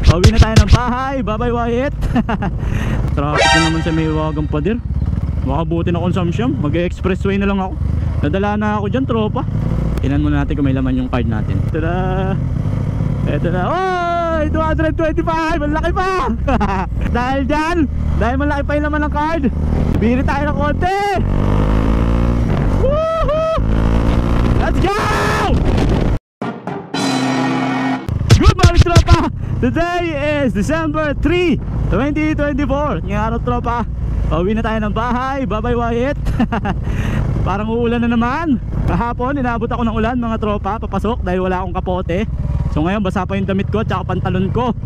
Pauwi na tayo ng bahay. Bye bye Wyatt. Traffic na naman sa may Wagang Pader. Makabuti na consumption. Mag-expressway na lang ako. Nadala na ako dyan tropa. Tingnan muna natin kung may laman yung card natin. Ito na. Ito na. Oy! 225! Malaki pa! Dahil dyan, dahil malaki pa yung laman ng card, bili tayo ng konti! Woohoo! Let's go! Good morning tropa! Today is December 3, 2024. Ngayong araw tropa, pauwi na tayo ng bahay. Bye bye Wyatt. Parang uulan na naman. Kahapon inabot ako ng ulan mga tropa, papasok dahil wala akong kapote. So ngayon basa pa yung damit ko at saka pantalon ko.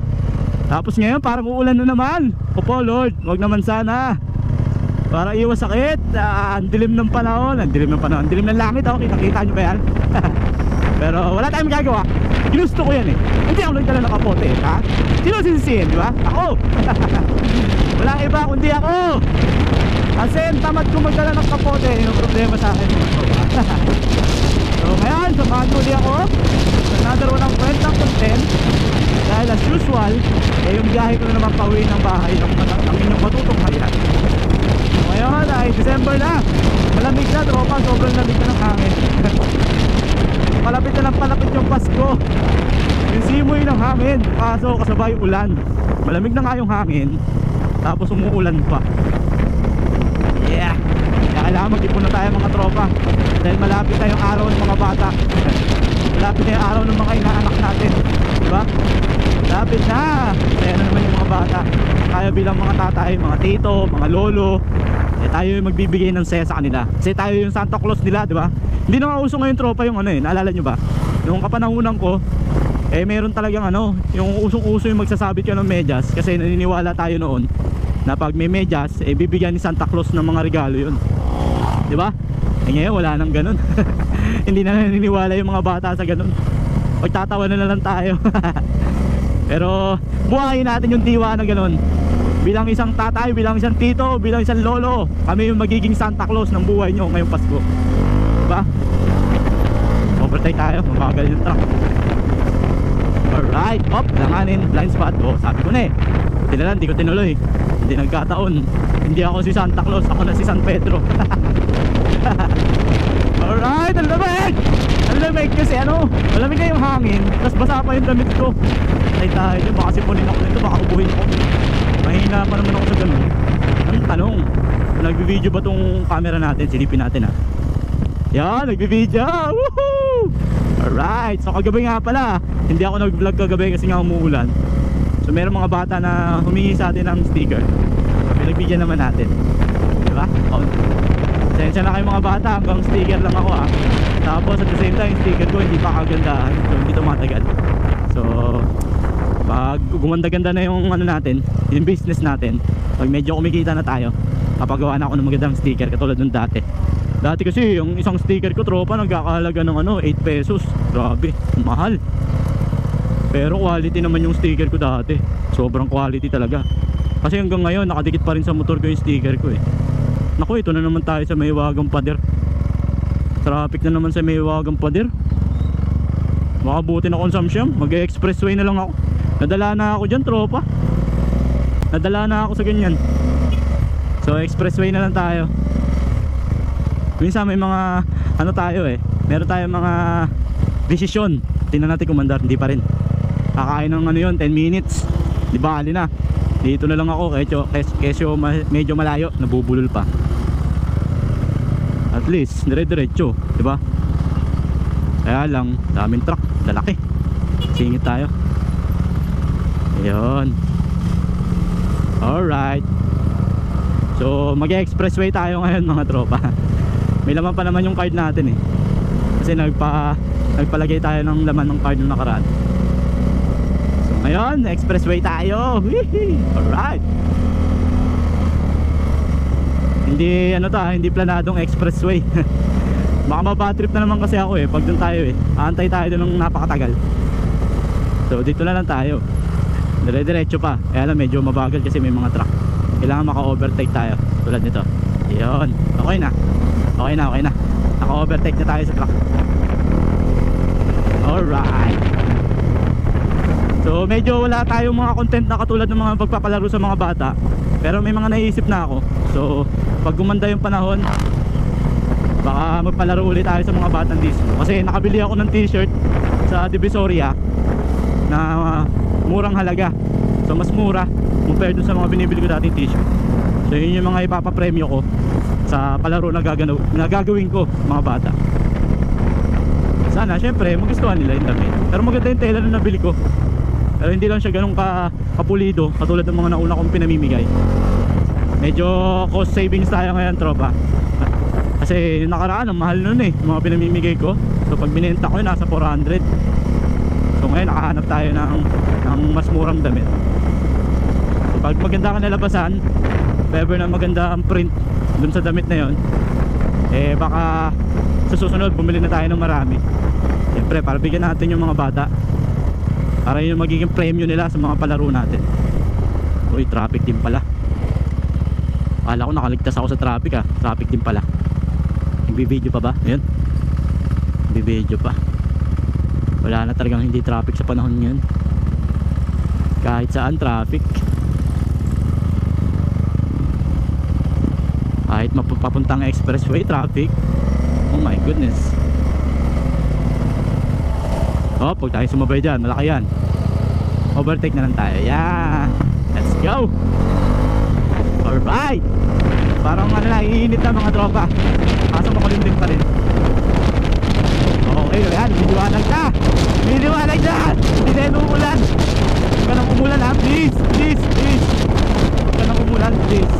Tapos ngayon parang uulan na naman. Opo Lord, wag naman sana. Para iwas sakit. Ang dilim ng panahon. Ang dilim ng panahon, dilim ng langit. Kita nyo ba yan? Pero wala tayong magagawa. Ginusto ko yan eh. Hindi ako nagdala ng kapote ha? Sino sisisihin, di ba? Ako. Walang iba kundi ako. Kasi tamad ko magdala ng kapote. Yung problema sa akin. So ngayon, samahan mo di ako. Another one ang kwentang content. Dahil as usual, yung biyahe ko na naman pauwi ng bahay ng inyong matutunghayan. So ngayon ay December na. Malamig na tropa, sobrang lamig na ng hangin. Palapit na ng palapit yung Pasko. Yung simoy ng hangin, kaso kasabay ulan. Malamig na nga yung hangin, tapos umuulan pa. Yeah, kailangan mag-ipon na tayo mga tropa. Dahil malapit na yung araw ng mga bata. Malapit na yung araw ng mga inaanak natin, diba? Malapit na. Kaya na naman yung mga bata. Tayo bilang mga tatay, mga tito, mga lolo, tayo yung magbibigay ng saya sa kanila. Kasi tayo yung Santa Claus nila, diba? Hindi na nga uso ngayon tropa yung naalala nyo ba? Noong kapanahunan ko, meron talagang yung usong-uso yung magsasabit ka ng medyas. Kasi naniniwala tayo noon na pag may medyas, bibigyan ni Santa Claus ng mga regalo yun, diba? Ngayon wala nang ganun. Hindi na naniniwala yung mga bata sa ganun. Pagtatawa na lang tayo. Pero buhayin natin yung diwa na ganun. Bilang isang tatay, bilang isang tito, bilang isang lolo, kami yung magiging Santa Claus ng buhay nyo ngayong Pasko, diba? Overtake tayo, mamagal yung truck. Alright, op, langanin, blind spot. Sabi ko na buti na lang, di ko tinuloy. Hindi nagkataon. Hindi ako si Santa Claus, ako na si San Pedro. Alright, ang lamig! Ang lamig kasi malamig na yung hangin, tapos basa pa yung damit ko. Tayo dyan, baka sipunin ako nito, baka ubuhin ako. Mahina pa naman ako sa ganun. Ang tanong, nagbi-video ba tong camera natin? Silipin natin ha. Yan, nagbi-video. Woohoo! Alright, so kagabi nga pala, hindi ako nag-vlog kagabi kasi nga umuulan. So meron mga bata na humingi sa atin ng sticker. Pinagbigyan naman natin, diba? Sensya na kayo mga bata, hanggang sticker lang ako ha. Tapos at the same time, sticker ko hindi pa kagandahan, so hindi tumatagal. So pag gumanda-ganda na yung natin, yung business natin, pag medyo kumikita na tayo, kapagawa na ako ng magandang sticker katulad ng dati. Dati kasi yung isang sticker ko tropa nagkakahalaga ng 8 pesos. Grabe, mahal. Pero quality naman yung sticker ko dati. Sobrang quality talaga. Kasi hanggang ngayon nakadikit pa rin sa motor ko yung sticker ko Naku, ito na naman tayo sa may Wagang Pader. Traffic na naman sa may Wagang Pader. Makabuti na consumption. Mag-expressway na lang ako. Nadala na ako dyan tropa. Nadala na ako sa ganyan. So expressway na lang tayo. Minsan may mga tayo meron tayong mga desisyon. Tingnan natin kung mandar, hindi pa rin. Kakain ng 10 minutes. Di ba, ali na. Dito na lang ako kesyo medyo malayo, nabubulol pa. At least dire-diretso, di ba? Kaya lang, daming truck, lalaki. Singit tayo. Ayun. Alright. So mag-expressway tayo ngayon mga tropa. May laman pa naman yung card natin kasi nagpalagay tayo ng laman ng card nung nakaraan. So ngayon, expressway tayo. Alright. Hindi hindi planadong expressway. Baka mabatrip na naman kasi ako pag dun tayo aantay tayo dun ng napakatagal. So dito na lang tayo. Dire-diretso pa. Kaya lang medyo mabagal kasi may mga truck. Kailangan maka-overtake tayo tulad nito. Ayun, okay na. Okay na. Naka-overtake na tayo sa truck. Alright. So medyo wala tayong mga content na katulad ng mga pagpapalaro sa mga bata, pero may mga naiisip na ako. So pag gumanda yung panahon, baka magpalaro ulit tayo sa mga batang disco. Kasi nakabili ako ng t-shirt sa Divisoria na murang halaga. So mas mura compared dun sa mga binibili ko dating t-shirt. So yun yung mga ipapapremyo ko sa palaro na gagawin ko mga bata. Sana syempre magustuhan nila yung damit. Pero maganda yung tela na nabili ko. Pero hindi lang siya ganun kapulido katulad ng mga nauna kong pinamimigay. Medyo cost savings tayo ngayon, tropa. Kasi nakaraan ang mahal nun mga pinamimigay ko. So pag binenta ko yun nasa 400. So ngayon nakahanap tayo ng mas murang damit. So pag maganda ka nalabasan, if ever na maganda ang print dun sa damit na yun, baka sa susunod bumili na tayo ng marami. Siyempre para bigyan natin yung mga bata, para yun yung magiging premyo nila sa mga palaro natin. Uy, traffic din pala. Akala ko nakaligtas ako sa traffic Traffic din pala. Nagbi-video pa ba? Ayan, nagbi-video pa. Wala na talagang hindi traffic sa panahon yun. Kahit saan traffic. Kahit mapapuntang expressway traffic. Oh my goodness. Oh, pag tayo sumabay dyan, malaki yan. Overtake na lang tayo. Yeah, let's go. Alright. Parang iinit na mga tropa. Kaso makulimlim pa rin. Okay, yan, biniwanag na. Biniwanag na. Hindi na yung umulan. Huwag ka nang umulan please. Please, please. Huwag ka nang umulan, please.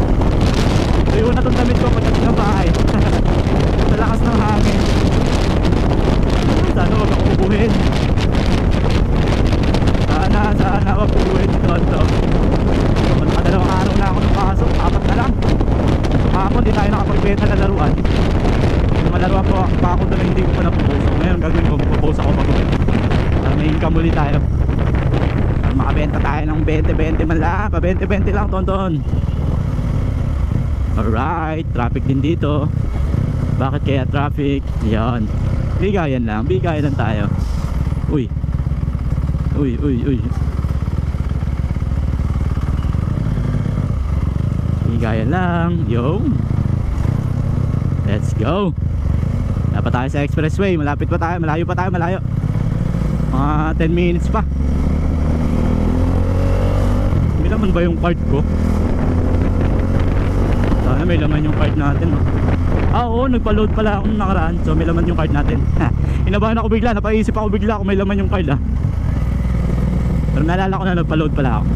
Tuyo na itong damit ko pagdating ng bahay. Sa lakas ng hangin. Sana huwag ako ubuhin. Sana huwag ubuhin ito. Nakadalawang araw na ako ng pasok. 4 na lang. Kahapon di tayo nakapagbenta na laruan. Malaruan pa ako doon, hindi ko pa napopost. Ngayon gagawin ko, mapopost ako pag-uwi para may income ulit tayo, para makabenta tayo ng 20-20 man lang. Pa 20-20 lang, tonton. Alright, traffic din dito. Bakit kaya traffic? Yan, bigayan lang tayo. Uy. Bigayan lang. Yo, let's go. Dapat tayo sa expressway. Malapit pa tayo, malayo pa tayo, malayo. Mga 10 minutes pa. May laman ba yung card ko? Sana may laman yung card natin. Oo, nagpa-load pala ako nung nakaraan. So may laman yung card natin. Inabahan ako bigla, napaisip ako bigla kung may laman yung card Pero naalala ko na nagpa-load pala ako.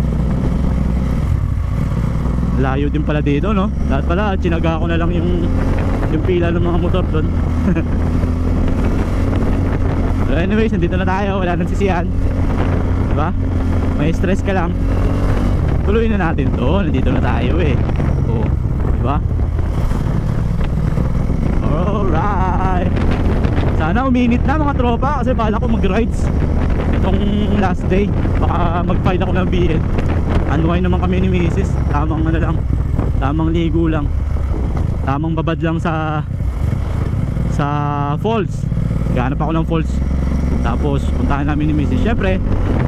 Layo din pala dito, no? Dapat pala tsinaga ko na lang yung pila ng mga motor doon. So anyways, nandito na tayo. Wala nang sisiyan, diba? May stress ka lang, tuloy na natin to. Nandito na tayo oh, diba? Alright. Sana uminit na mga tropa, kasi bala ko mag-rides itong last day. Baka mag-file ako ng BL. Unwind naman kami ni Mrs. Tamang tamang ligo lang, tamang babad lang sa falls. Gahanap ako ng falls, tapos puntahan namin ni Mrs. Syempre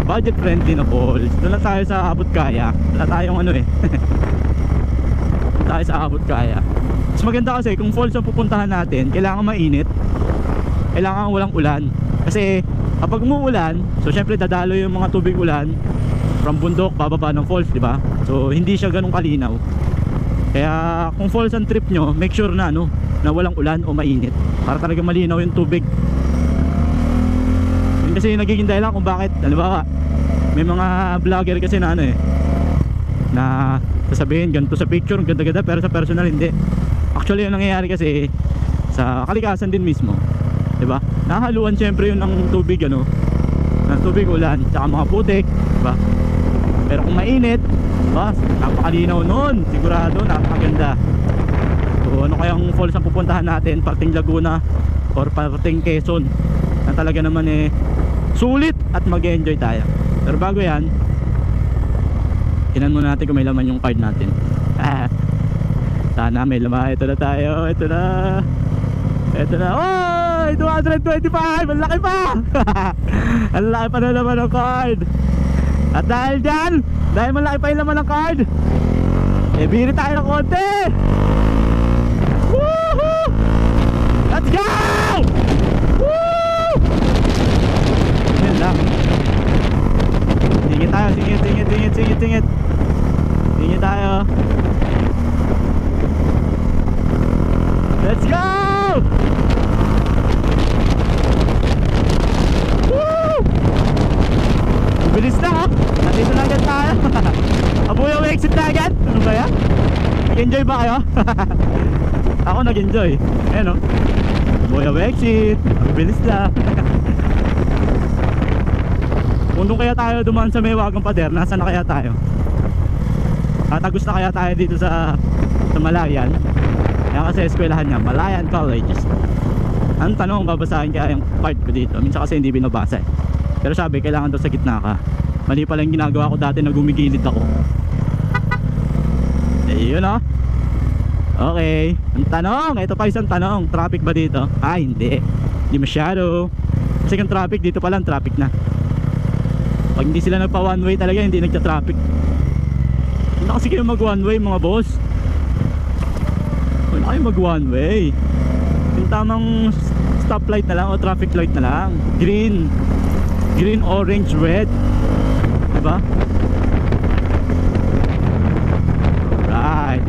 budget friendly na falls. Doon lang tayo sa abot kaya. Wala tayong tayo sa abot kaya. Mas maganda kasi kung falls ang pupuntahan natin, kailangan mainit, kailangan walang ulan. Kasi kapag umuulan, so syempre dadalo yung mga tubig ulan from bundok bababa ng falls, diba? So hindi siya ganun kalinaw. Kaya kung falls ang trip nyo, make sure na na walang ulan o mainit, para talaga malinaw yung tubig. Yun kasi yung nagiging dahilan kung bakit, halimbawa may mga vlogger kasi na na sasabihin ganito sa picture, ganda-ganda, pero sa personal hindi. Actually yung nangyayari kasi sa kalikasan din mismo, diba? Nahaluan syempre yun ng tubig ng tubig ulan, tsaka mga putik, diba? Pero kung mainit, napakalinaw nun, sigurado, napakaganda. So ano kayang falls ang pupuntahan natin, parting Laguna or parting Quezon, na talaga naman sulit at mag-enjoy tayo. Pero bago yan, tinan muna natin kung may laman yung card natin. Sana may laman. Ito na tayo, ito na. Oy, 225, ang laki pa. Ang laki pa na naman ng card. At dahil dyan, dahil malaki pa yung laman ng card, biri tayo ng konti. Woohoo! Let's go! Woo! Yan lang. Singit tayo, singit. Singit tayo. Let's go! Woo! Bilis na, oh. Nandito na agad tayo. Abuyaw exit na agad. Ano ba yan? Nag-enjoy ba kayo? Ako nag-enjoy. Ayan, oh. Abuyaw exit. Bilis na. Kung doon kaya tayo dumaan sa may Wagang Pader, nasaan na kaya tayo? Tatagos na kaya tayo dito sa Malayan? Kaya kasi eskwelahan niya, Malayan College. Ang tanong, babasahin kaya yung part ko dito. Minsan kasi hindi binabasa eh. Pero sabi, kailangan daw sa gitna ka. Mali pala yung ginagawa ko dati na gumigilid ako. Yun, oh. Okay, ang tanong, ito pa isang tanong. Traffic ba dito? Ah, hindi. Hindi masyado. Kasi kung traffic, dito pa lang traffic na. Pag hindi sila nagpa one way talaga, hindi nagta-traffic. Hindi na kasi kayo mag one way mga boss. Hindi na kayo mag one way. Yung tamang stoplight na lang o traffic light na lang. Green, orange, red. Diba? Right.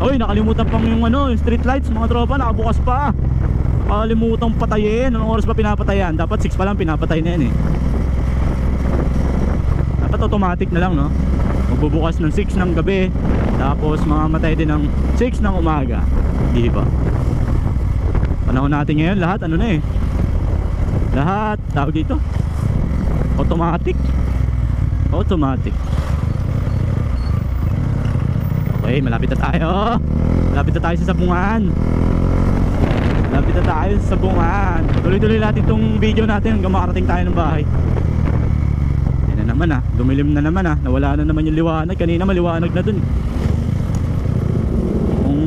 Uy, nakalimutan pang yung yung street lights mga tropa, nakabukas pa. Nakalimutan patayin. Anong oras pa pinapatayan? Dapat 6 pa lang pinapatay na yan eh. Dapat automatic na lang, no? Magbubukas ng 6 ng gabi, tapos mamamatay din ng 6 ng umaga. Di ba? Panahon natin ngayon, lahat ano na eh. Lahat, tawag dito, automatic. Okay, malapit na tayo. Malapit na tayo sa sabungan. Tuloy-tuloy natin itong video natin hanggang makarating tayo ng bahay. Yan na naman, dumilim na naman, nawala na naman yung liwanag. Kanina maliwanag na dun. Kung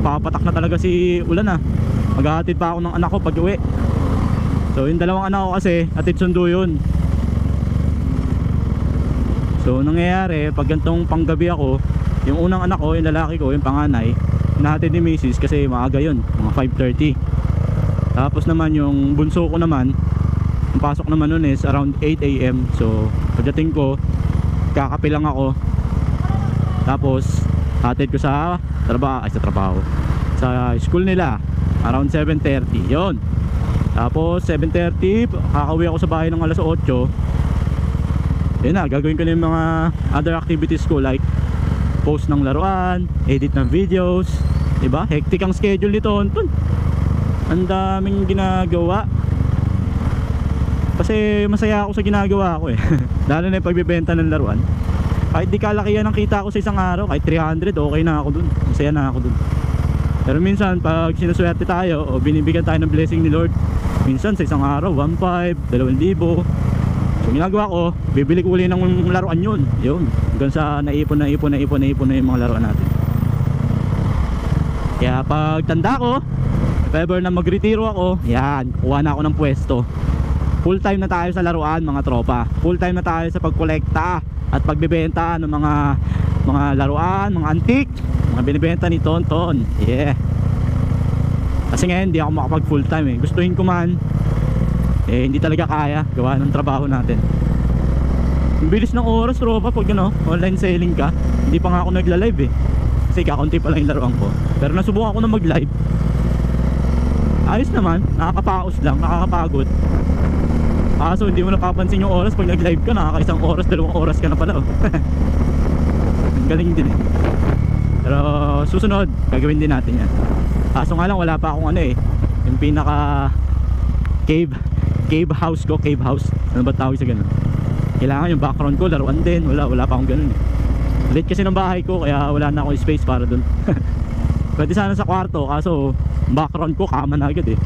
papatak na talaga si ulan, maghahatid pa ako ng anak ko pag uwi. So yung dalawang anak ko kasi hatid sundo yun. So nangyayari, pag gantong panggabi ako, yung unang anak ko, yung lalaki ko, yung panganay, hinahatid ni Mrs. kasi maaga yun, mga 5:30. Tapos naman yung bunso ko naman, yung pasok naman nun is around 8 AM. So pagdating ko, kakape lang ako. Tapos hatid ko sa trabaho, sa school nila around 7:30. Yun. Tapos 7:30, kakauwi ako sa bahay ng alas 8. Yun na, gagawin ko na yung mga other activities ko, like post ng laruan, edit ng videos, diba? Hectic ang schedule nito, Anton. Ang daming ginagawa. Kasi masaya ako sa ginagawa ko eh. Lalo na yung pagbibenta ng laruan. Kahit di kalakihan ang kita ko sa isang araw, kahit 300, okay na ako dun. Masaya na ako dun. Pero minsan pag sinuswerte tayo o binibigyan tayo ng blessing ni Lord, minsan sa isang araw 1,500, 2,000. So ginagawa ko, bibili ko uli ng laruan yun. Hanggang sa naipon na yung mga laruan natin. Kaya pag tanda ko, if ever na magretiro ako, yan, kuha na ako ng pwesto. Full time na tayo sa laruan mga tropa. Full time na tayo sa pagkolekta at pagbebenta ng mga laruan, mga antique, mga binibenta ni Tonton. Yeah. Kasi ngayon hindi ako makapag full time eh. Gustuhin ko man, hindi talaga kaya gawa ng trabaho natin. Ang bilis ng oras tropa pag online selling ka. Hindi pa nga ako nagla-live eh, kasi kakaunti pa lang yung laruan ko. Pero nasubukan ko na mag-live. Ayos naman, nakakapaos lang, nakakapagod. Kaso hindi mo napapansin yung oras pag nag-live ka, nakaka-1 oras, 2 oras ka na pala. Ang galing din eh. Pero susunod, gagawin din natin yan. Kaso nga lang wala pa akong yung pinaka cave house ko, cave house. Ano ba tawag sa ganun? Kailangan yung background ko, laruan din. Wala pa akong ganun eh. Late kasi ng bahay ko, kaya wala na akong space para dun. Pwede sana sa kwarto, kaso background ko kama na agad eh.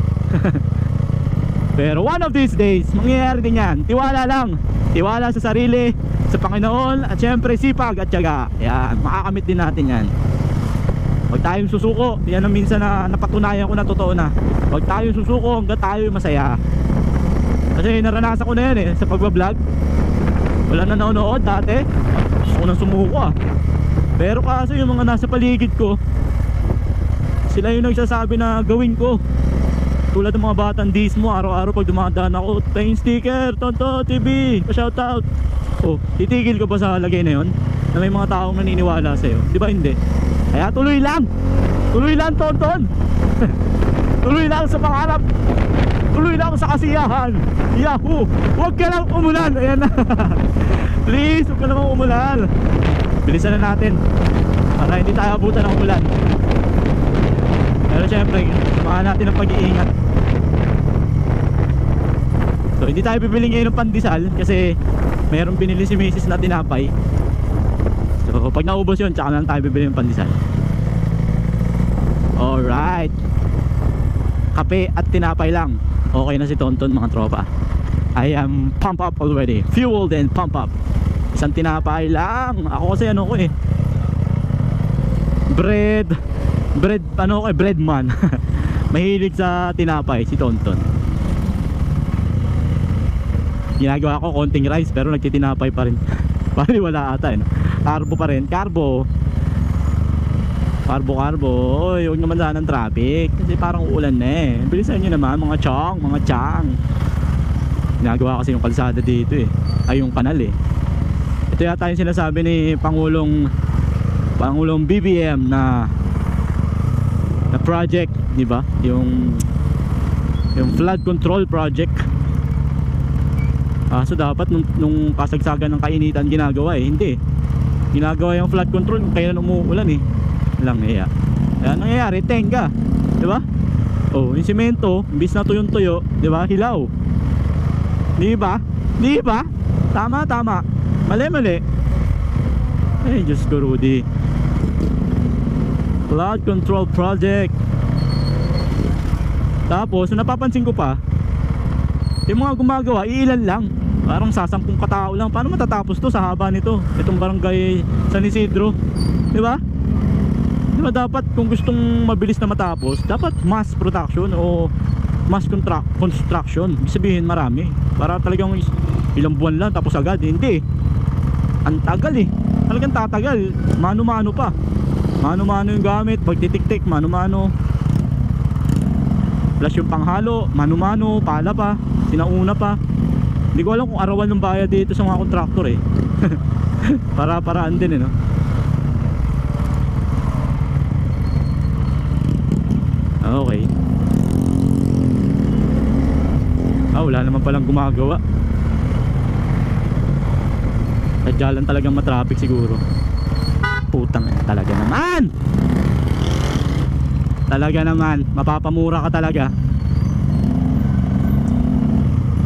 Pero one of these days, mangyayari din yan. Tiwala lang. Tiwala sa sarili, sa Panginoon, at syempre sipag at tiyaga. Yan, makakamit din natin yan. Huwag tayong susuko. Yan ang minsan na napatunayan ko na totoo na. Huwag tayong susuko hanggang tayo masaya. Kasi naranasan ko na yan sa pagbablog. Wala na nanonood dati. Ako nang sumuko ah. Pero kaso yung mga nasa paligid ko, sila yung nagsasabi na gawin ko. Tulad ng mga batang dis mo, araw-araw pag dumadaan ako, paying sticker, Tonton TV, pa-shoutout. Oh, titigil ko ba sa lagay na yon? Na may mga taong naniniwala sa'yo? Di ba hindi? Kaya tuloy lang! Tuloy lang, Tonton! Tuloy lang sa pangarap! Tuloy lang sa kasiyahan! Yahoo! Huwag ka lang umulan! Ayan na! Please, huwag ka lang umulan! Bilisan na natin para hindi tayo abutan ng umulan. Pero syempre, samahan natin ang pag-iingat. So hindi tayo bibili ngayon ng pandesal kasi mayroong binili si Mrs. na tinapay. So pag naubos yun, tsaka lang tayo bibili ng pandesal. Alright, kape at tinapay lang. Okay na si Tonton mga tropa. I am pump up already, fueled and pump up. Isang tinapay lang. Ako kasi ano ko eh, bread man. Mahilig sa tinapay si Tonton. Ginagawa ko konting rice pero nagtitinapay pa rin. Parang wala ata eh, no? Carbo pa rin. Carbo. Oy, huwag naman sana ng traffic kasi parang uulan na eh. Bilisan nyo naman mga chang. Ginagawa kasi yung kalsada dito eh, ay yung kanal eh. Ito yata yung sinasabi ni Pangulong BBM na project, di ba? Yung flood control project. So dapat nung kasagsagan ng kainitan ginagawa eh. Hindi. Ginagawa yung flood control kung kailan umuulan eh. Lang iya. Kaya nangyayari, tenga. Di ba? Oh, yung semento, imbis na tuyong-tuyo, di ba? Hilaw. Di ba? Tama. Mali. Eh, Diyos ko, Rudy. Flood control project. Tapos, napapansin ko pa, yung mga gumagawa, iilan lang. Parang sasampung katao lang. Paano matatapos to sa haba nito? Itong barangay San Isidro. Diba? Diba dapat kung gustong mabilis na matapos, dapat mass production o mass construction. Ibig sabihin marami. Para talagang ilang buwan lang tapos agad. Hindi. Ang tagal eh. Talagang tatagal. Mano-mano pa. Mano-mano yung gamit. Pagtitik-tik, mano-mano. Plus yung panghalo, mano-mano, pala pa, sinauna pa. Hindi ko alam kung arawan ng bayad dito sa mga kontraktor eh. Para-paraan din eh, no? Okay. Wala naman palang gumagawa. Sadya lang talagang matraffic siguro. Putang talaga naman. Mapapamura ka talaga.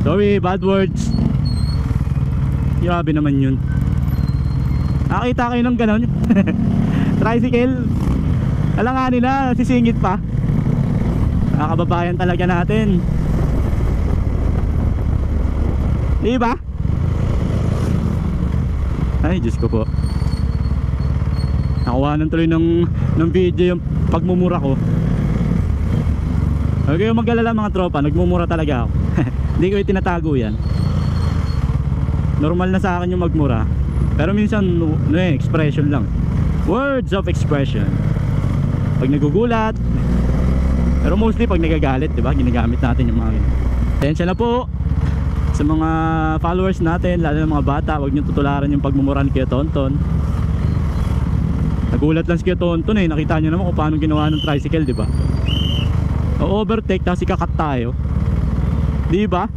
Sorry, bad words. Grabe naman yun. Nakita kayo ng ganon. Tricycle. Alanganin na, sisingit pa. Nakakababayan talaga natin. Diba? Ay, Diyos ko po. Nakuhanan tuloy ng video yung pagmumura ko. Huwag kayong mag-alala mga tropa, nagmumura talaga ako. Hindi ko itinatago yan. Normal na sa akin yung magmura. Pero minsan, expression lang. Words of expression. Pag nagugulat. Pero mostly pag nagagalit, diba? Ginagamit natin yung mga yun. Tensya na po sa mga followers natin, lalo ng mga bata. Huwag nyo tutularan yung pagmumura ni Kuya Tonton. Nagulat lang si Kuya Tonton eh. Nakita nyo naman kung paano ginawa ng tricycle, diba? O-overtake, tapos ikakat tayo. Diba?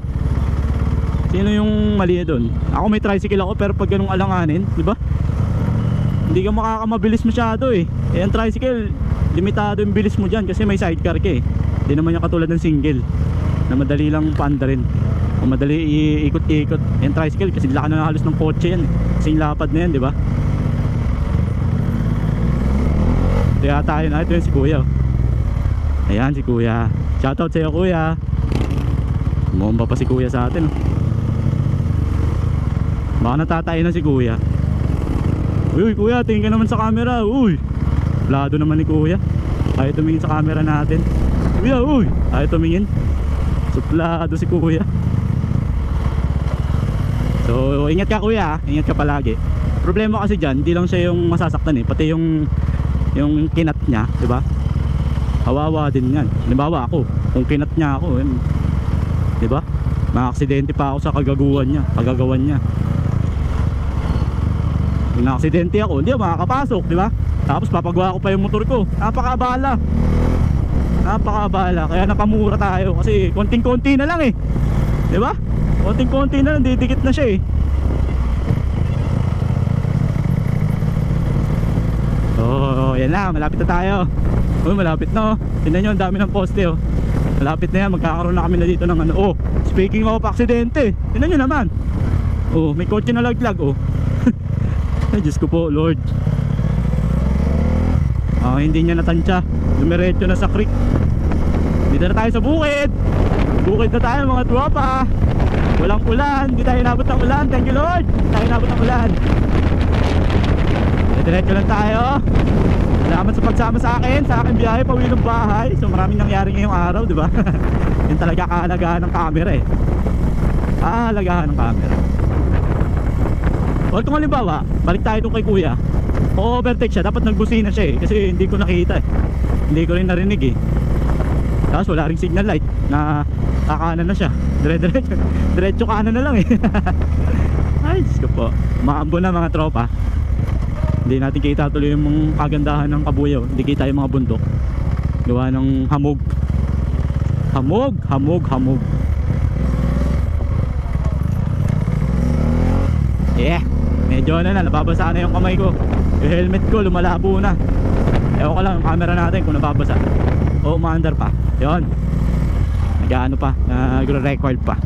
Sino yung mali doon? Ako may tricycle ako, pero pag ganung alanganin, diba? Hindi ka makakamabilis masyado eh. Eh ang tricycle, limitado yung bilis mo dyan kasi may sidecar ka eh. Hindi naman yung katulad ng single na madali lang paanda rin o madali iikot-ikot. Yung tricycle kasi laki na halos ng kotse yan eh. Kasing lapad na yan, diba? Kaya tayo na, ito yung si Kuya. Ayan si Kuya. Shoutout sa'yo Kuya. Umomba pa si Kuya sa atin. Baka natatay na si Kuya. Uy Kuya, tingin ka naman sa camera. Uy, plado naman ni Kuya. Ayaw tumingin sa camera natin. Kuya, uy, ayaw tumingin. Suplado si Kuya. So ingat ka kuya, ingat ka palagi. Problema kasi dyan, hindi lang siya yung masasaktan eh, pati yung kinat niya, di ba? Kawawa din yan. Halimbawa ako, kung kinat niya ako, di ba? Maaksidente pa ako sa kagagawan niya. Kung na-aksidente ako, hindi ako makakapasok, di ba? Tapos papagawa ko pa yung motor ko. Napakaabala. Kaya napamura tayo kasi konting-konti na lang eh. Di ba? Konting-konti na lang, didikit na siya eh. Oh, yan na, malapit na tayo. Oh, malapit na oh. Tingnan nyo, ang dami ng poste oh. Malapit na yan, magkakaroon na kami na dito ng ano. Oh, speaking of aksidente, tingnan nyo naman. Oh, may kotse na laglag oh. Ay, Diyos ko po, Lord. Hindi niya natansya. Dumiretso na sa creek. Dito na tayo sa bukid. Bukid na tayo mga tropa. Walang ulan, hindi tayo inabot ng ulan. Thank you Lord, hindi tayo inabot ng ulan. Diretso lang tayo. Salamat sa pagsama sa aking biyahe pauwi ng bahay. So maraming nangyari ngayong araw, di ba? Yun talaga kahalagahan ng camera eh. Kahalagahan ng camera. O kung halimbawa, balik tayo doon kay kuya, o-overtake siya, dapat nagbusina siya eh. Kasi hindi ko nakita eh. Hindi ko rin narinig eh. Tapos wala ring signal light na kakanan na siya. Diretso kanan na lang eh. Ay, Diyos ko po. Maambo na mga tropa. Hindi natin kita tuloy yung kagandahan ng Kabuyaw. Hindi kita yung mga bundok. Gawa ng hamog. Hamog. Yeah. Medyo nababasa na yung kamay ko. Yung helmet ko lumalabo na. Ewan ko lang yung camera natin kung nababasa o umaandar pa. Yun. Nag-ano pa, nagre-record pa.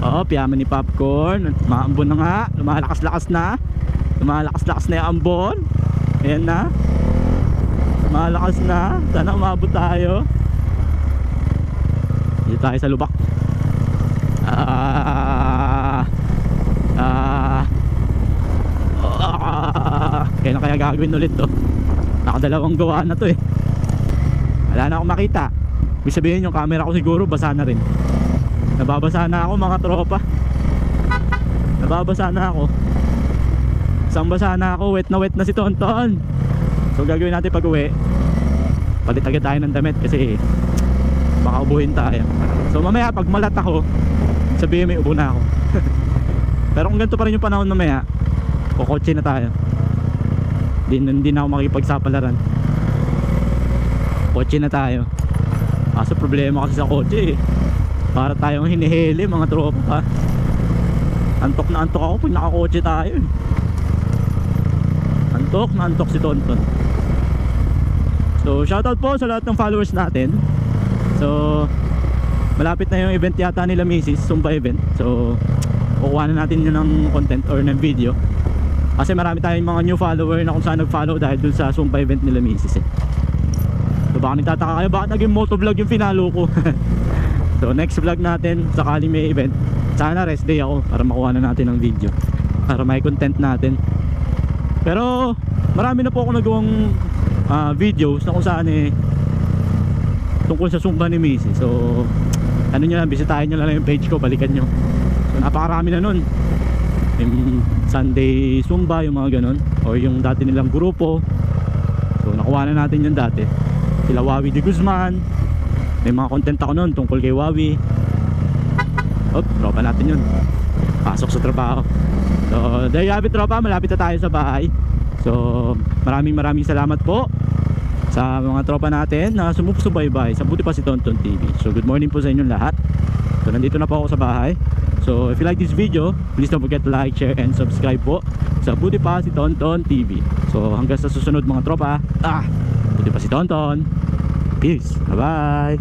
Oo, piyaman ni Popcorn. Maambon na nga. Lumalakas-lakas na yung ambon. Ayan na. Malakas na. Sana umabot tayo. Dito tayo sa lubak. Kailan kaya gagawin ulit to? Nakadalawang gawa na to eh. Wala na akong makita. Ibig sabihin yung camera ko siguro basa na rin. Nababasa na ako mga tropa. Nababasa na ako. Isang basa na ako. Wet na si Tonton. So gagawin natin pag uwi, palit agad tayo ng damit kasi baka ubuhin tayo. So mamaya pag malat ako, sabihin may ubo na ako. Pero kung ganito pa rin yung panahon mamaya, kukotse na tayo. Hindi na ako makipagsapalaran. Kotse na tayo. Kaso problema kasi sa kotse eh. Para tayong hinihili mga tropa. Antok na antok ako pag nakakotse tayo eh. Antok na antok si Tonton. So shoutout po sa lahat ng followers natin. So malapit na yung event yata nila Mrs. Zumba event. So kukuha na natin yun ng content or ng video. Kasi marami tayong mga new follower na kung saan nag-follow dahil dun sa Zumba event nila Mrs. eh. So baka nagtataka kayo bakit naging motovlog yung finalo ko. So next vlog natin sakaling may event, sana rest day ako para makuha na natin ng video, para may content natin. Pero marami na po ako nagawang videos na kung saan eh tungkol sa Zumba ni Mrs. So ano nyo lang, bisitahin nyo lang yung page ko, balikan nyo. So napakarami na nun. Yung Sunday Zumba, yung mga ganon, o yung dati nilang grupo. So nakuha na natin yung dati. Sila Wawi de Guzman. May mga content ako nun tungkol kay Wawi. Tropa natin yun. Pasok sa trabaho. So there you have it tropa, malapit na tayo sa bahay. So maraming salamat po sa mga tropa natin na sumusubaybay sa Buti Pa Si Tonton TV. So good morning po sa inyong lahat. So nandito na po ako sa bahay. So if you like this video, please don't forget to like, share, and subscribe po sa Buti Pa Si Tonton TV. So hanggang sa susunod mga tropa, Buti Pa Si Tonton. Peace, bye bye.